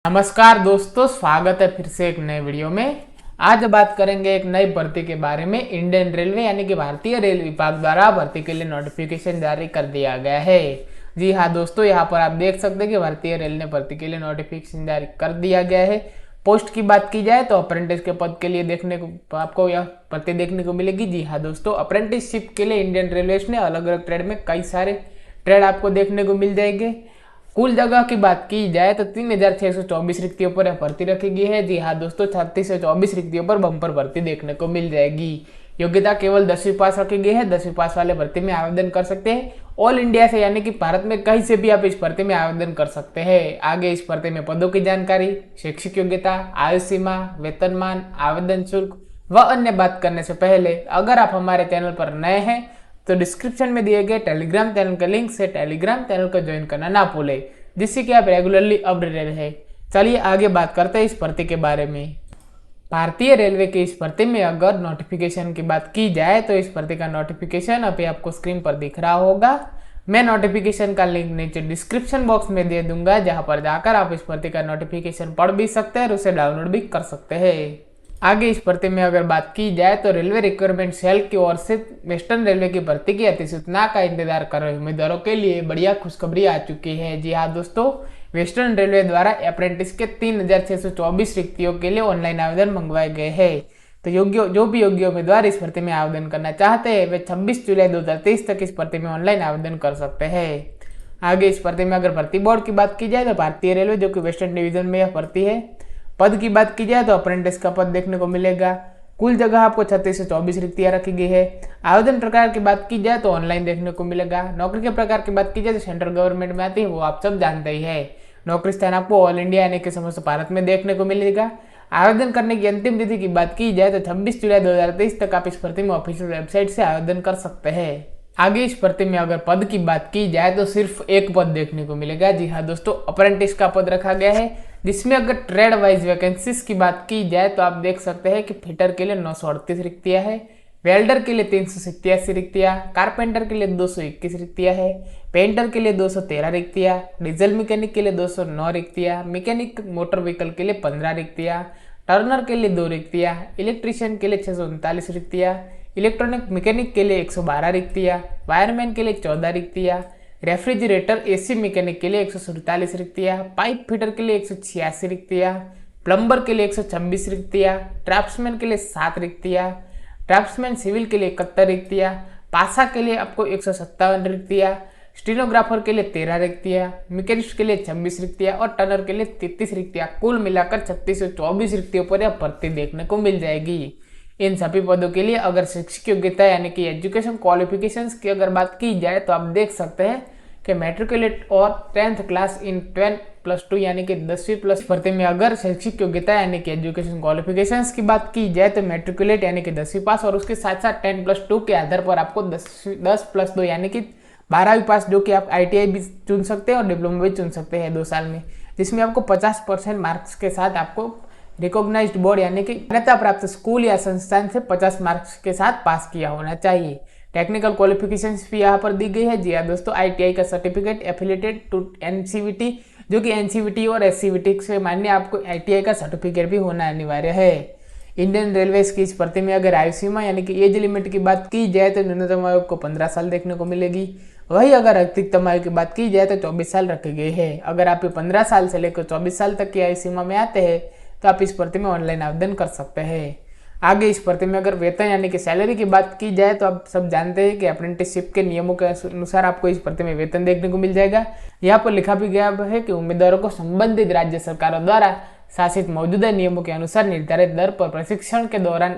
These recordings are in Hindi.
नमस्कार दोस्तों, स्वागत है फिर से एक नए वीडियो में। आज बात करेंगे एक नई भर्ती के बारे में। इंडियन रेलवे यानी कि भारतीय रेल विभाग द्वारा भर्ती के लिए नोटिफिकेशन जारी कर दिया गया है। जी हाँ दोस्तों, यहाँ पर आप देख सकते हैं कि भारतीय रेल ने भर्ती के लिए नोटिफिकेशन जारी कर दिया गया है। पोस्ट की बात की जाए तो अप्रेंटिस के पद के लिए देखने को आपको यह भर्ती देखने को मिलेगी। जी हाँ दोस्तों, अप्रेंटिसशिप के लिए इंडियन रेलवे ने अलग अलग ट्रेड में कई सारे ट्रेड आपको देखने को मिल जाएंगे। कुल जगह की बात की जाए तो 3624 रिक्तियों पर भर्ती रखी गई है। जी हाँ दोस्तों, 3624 रिक्तियों पर बम्पर भर्ती देखने को मिल जाएगी। योग्यता केवल 10वीं पास रखी गई है। 10वीं पास वाले भर्ती में आवेदन कर सकते हैं। ऑल इंडिया से यानी कि भारत में कहीं से भी आप इस भर्ती में आवेदन कर सकते हैं। आगे इस भर्ती में पदों की जानकारी, शैक्षिक योग्यता, आयु सीमा, वेतनमान, आवेदन शुल्क व अन्य बात करने से पहले अगर आप हमारे चैनल पर नए हैं तो डिस्क्रिप्शन में दिए गए टेलीग्राम चैनल के लिंक से टेलीग्राम चैनल को ज्वाइन करना ना भूलें, जिससे कि आप रेगुलरली अपडेटेड रहे। चलिए आगे बात करते हैं इस भर्ती के बारे में। भारतीय रेलवे की इस भर्ती में अगर नोटिफिकेशन की बात की जाए तो इस भर्ती का नोटिफिकेशन अभी आपको स्क्रीन पर दिख रहा होगा। मैं नोटिफिकेशन का लिंक नीचे डिस्क्रिप्शन बॉक्स में दे दूंगा, जहां पर जाकर आप इस भर्ती का नोटिफिकेशन पढ़ भी सकते हैं और उसे डाउनलोड भी कर सकते हैं। आगे इस भर्ती में अगर बात की जाए तो रेलवे रिक्वायरमेंट सेल की ओर से वेस्टर्न रेलवे की भर्ती की अधिसूचना का इंतजार कर रहे उम्मीदवारों के लिए बढ़िया खुशखबरी आ चुकी है। जी हाँ दोस्तों, वेस्टर्न रेलवे द्वारा अप्रेंटिस के 3624 रिक्तियों के लिए ऑनलाइन आवेदन मंगवाए गए हैं। तो जो भी योग्य उम्मीदवार इस भर्ती में आवेदन करना चाहते हैं वे 26 जुलाई 2023 तक इस भर्ती में ऑनलाइन आवेदन कर सकते हैं। आगे इस भर्ती में अगर भर्ती बोर्ड की बात की जाए तो भारतीय रेलवे जो कि वेस्टर्न डिवीजन में यह भर्ती है। पद की बात की जाए तो अप्रेंटिस का पद देखने को मिलेगा। कुल जगह आपको 3624 रिक्तियां रखी गई है। आवेदन प्रकार की बात की जाए तो ऑनलाइन देखने को मिलेगा। नौकरी के प्रकार की बात की जाए तो सेंट्रल गवर्नमेंट में आती है, वो आप सब जानते ही है। नौकरी स्थान आपको ऑल इंडिया यानी कि समस्त भारत में देखने को मिलेगा। आवेदन करने की अंतिम तिथि की बात की जाए तो 26 जुलाई 2023 तक आप इस भर्ती में ऑफिशियल वेबसाइट से आवेदन कर सकते हैं। आगे इस भर्ती में अगर पद की बात की जाए तो सिर्फ एक पद देखने को मिलेगा। जी हाँ दोस्तों, अप्रेंटिस का पद रखा गया है, जिसमें अगर ट्रेड वाइज वैकेंसीज की बात की जाए तो आप देख सकते हैं कि फिटर के लिए 938 रिक्तियां है, वेल्डर के लिए 387 रिक्तियां, कारपेंटर के लिए 221 रिक्तियां है, पेंटर के लिए 213 रिक्तियां, डीजल मैकेनिक के लिए 209 रिक्तियां, मैकेनिक मोटर व्हीकल के लिए 15 रिक्तियां, टर्नर के लिए 2 रिक्तियां, इलेक्ट्रीशियन के लिए 639 रिक्तियां, इलेक्ट्रॉनिक मैकेनिक के लिए 112 रिक्तियां, वायरमैन के लिए 14 रिक्तियां, रेफ्रिजरेटर एसी मैकेनिक के लिए 147 रिक्तियां, पाइप फिटर के लिए 186 रिक्तियां, प्लम्बर के लिए 126 रिक्तियां, ड्राफ्ट्समैन के लिए 7 रिक्तियां, ड्राफ्ट्समैन सिविल के लिए 71 रिक्तियां, पासा के लिए आपको 157 रिक्तियां, स्टेनोग्राफर के लिए 13 रिक्तियां, मैकेनिस्ट के लिए 26 रिक्तियां और टनर के लिए 33 रिक्तियां। कुल मिलाकर 3624 रिक्तियों पर यह भर्ती देखने को मिल जाएगी। इन सभी पदों के लिए अगर शैक्षिक योग्यता यानी कि एजुकेशन क्वालिफिकेशंस की अगर बात की जाए तो आप देख सकते हैं कि मैट्रिकुलेट और 10th क्लास इन 10+2 यानी कि 10वीं प्लस भर्ती में अगर शैक्षिक योग्यता यानी कि एजुकेशन क्वालिफिकेशंस की बात की जाए तो मैट्रिकुलेट यानी कि 10वीं पास और उसके साथ साथ 10+2 के आधार पर आपको 10+2 यानी कि 12वीं पास, जो कि आप ITI भी चुन सकते हैं और डिप्लोमा भी चुन सकते हैं 2 साल में, जिसमें आपको 50% मार्क्स के साथ आपको रिकॉग्नाइज्ड बोर्ड यानी कि मान्यता प्राप्त स्कूल या संस्थान से 50 मार्क्स के साथ पास किया होना चाहिए। टेक्निकल क्वालिफिकेशंस भी यहाँ पर दी गई है। जी हाँ दोस्तों, ITI का सर्टिफिकेट एफिलिएटेड टू NCVT, जो कि NCVT और SCVT से मान्य आपको ITI का सर्टिफिकेट भी होना अनिवार्य है। इंडियन रेलवे की इस भर्ती में अगर आयु सीमा यानी कि एज लिमिट की बात की जाए तो न्यूनतम आयु को 15 साल देखने को मिलेगी। वही अगर अधिकतम आयु की बात की जाए तो 24 साल रखे गए हैं। अगर आप 15 साल से लेकर 24 साल तक की आयु सीमा में आते हैं तो आप इस भर्ती में ऑनलाइन आवेदन कर सकते हैं। आगे इस भर्ती में अगर वेतन यानी कि सैलरी की बात की जाए तो आप सब जानते हैं कि अप्रेंटिसशिप के नियमों के अनुसार आपको इस भर्ती में वेतन देखने को मिल जाएगा। यहाँ पर लिखा भी गया है कि उम्मीदवारों को संबंधित राज्य सरकारों द्वारा शासित मौजूदा नियमों के अनुसार निर्धारित दर पर प्रशिक्षण के दौरान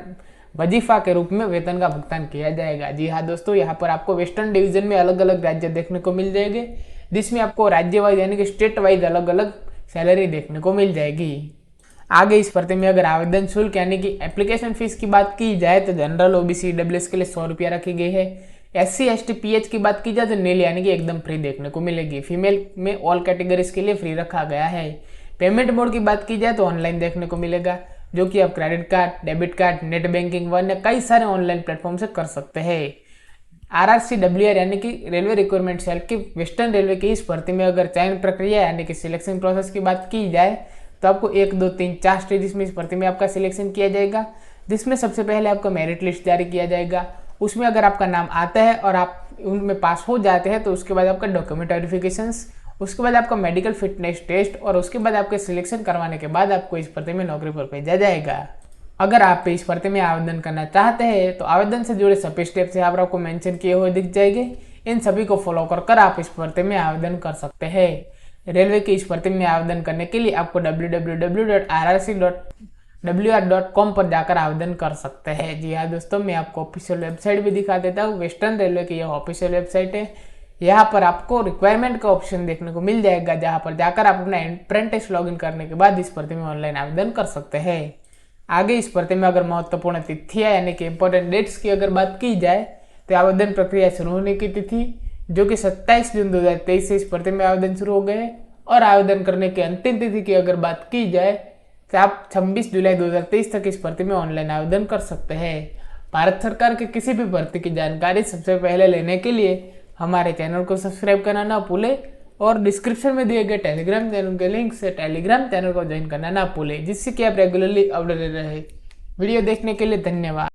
वजीफा के रूप में वेतन का भुगतान किया जाएगा। जी हाँ दोस्तों, यहाँ पर आपको वेस्टर्न डिवीजन में अलग अलग राज्य देखने को मिल जाएंगे, जिसमें आपको राज्य वाइज यानी कि स्टेट वाइज अलग अलग सैलरी देखने को मिल जाएगी। आगे इस भर्ती में अगर आवेदन शुल्क यानी कि एप्लीकेशन फीस की बात की जाए तो जनरल OBC EWS के लिए 100 रुपया रखी गई है। SC ST PH की बात की जाए तो नील यानी कि एकदम फ्री देखने को मिलेगी। फीमेल में ऑल कैटेगरीज के लिए फ्री रखा गया है। पेमेंट मोड की बात की जाए तो ऑनलाइन देखने को मिलेगा, जो कि आप credit card, debit card, net banking व अन्य कई सारे ऑनलाइन प्लेटफॉर्म से कर सकते हैं। RRCWR यानी कि रेलवे रिक्वायरमेंट सेल की वेस्टर्न रेलवे की इस भर्ती में अगर चयन प्रक्रिया यानी कि सिलेक्शन प्रोसेस की बात की जाए तो आपको 1, 2, 3, 4 स्टेजेस में इस भर्ती में आपका सिलेक्शन किया जाएगा, जिसमें सबसे पहले आपको मेरिट लिस्ट जारी किया जाएगा। उसमें अगर आपका नाम आता है और आप उनमें पास हो जाते हैं तो उसके बाद आपका डॉक्यूमेंट वेरिफिकेशंस, उसके बाद आपका मेडिकल फिटनेस टेस्ट और उसके बाद आपके सिलेक्शन करवाने के बाद आपको इस भर्ती में नौकरी पर भेजा जाएगा। अगर आप इस भर्ती में आवेदन करना चाहते हैं तो आवेदन से जुड़े सभी स्टेप्स यहाँ पर आपको मेंशन किए हुए दिख जाएंगे। इन सभी को फॉलो कर आप इस भर्ती में आवेदन कर सकते हैं। रेलवे की इस भर्ती में आवेदन करने के लिए आपको www.rrc.wr.com पर जाकर आवेदन कर सकते हैं। जी हाँ दोस्तों, मैं आपको ऑफिशियल वेबसाइट भी दिखा देता हूँ। वेस्टर्न रेलवे की यह ऑफिशियल वेबसाइट है। यहाँ पर आपको रिक्वायरमेंट का ऑप्शन देखने को मिल जाएगा, जहाँ पर जाकर आप अपना अप्रेंटिस लॉगिन करने के बाद इस भर्ती में ऑनलाइन आवेदन कर सकते हैं। आगे इस भर्ती में अगर महत्वपूर्ण तिथियां यानी कि इंपॉर्टेंट डेट्स की अगर बात की जाए तो आवेदन प्रक्रिया शुरू होने की तिथि जो कि 27 जून 2023 से इस भर्ती में आवेदन शुरू हो गए, और आवेदन करने की अंतिम तिथि की अगर बात की जाए तो आप 26 जुलाई 2023 तक इस भर्ती में ऑनलाइन आवेदन कर सकते हैं। भारत सरकार के किसी भी भर्ती की जानकारी सबसे पहले लेने के लिए हमारे चैनल को सब्सक्राइब करना ना भूलें, और डिस्क्रिप्शन में दिए गए टेलीग्राम चैनल के लिंक से टेलीग्राम चैनल को ज्वाइन करना ना भूलें, जिससे कि आप रेगुलरली अपडेटेड रहे। वीडियो देखने के लिए धन्यवाद।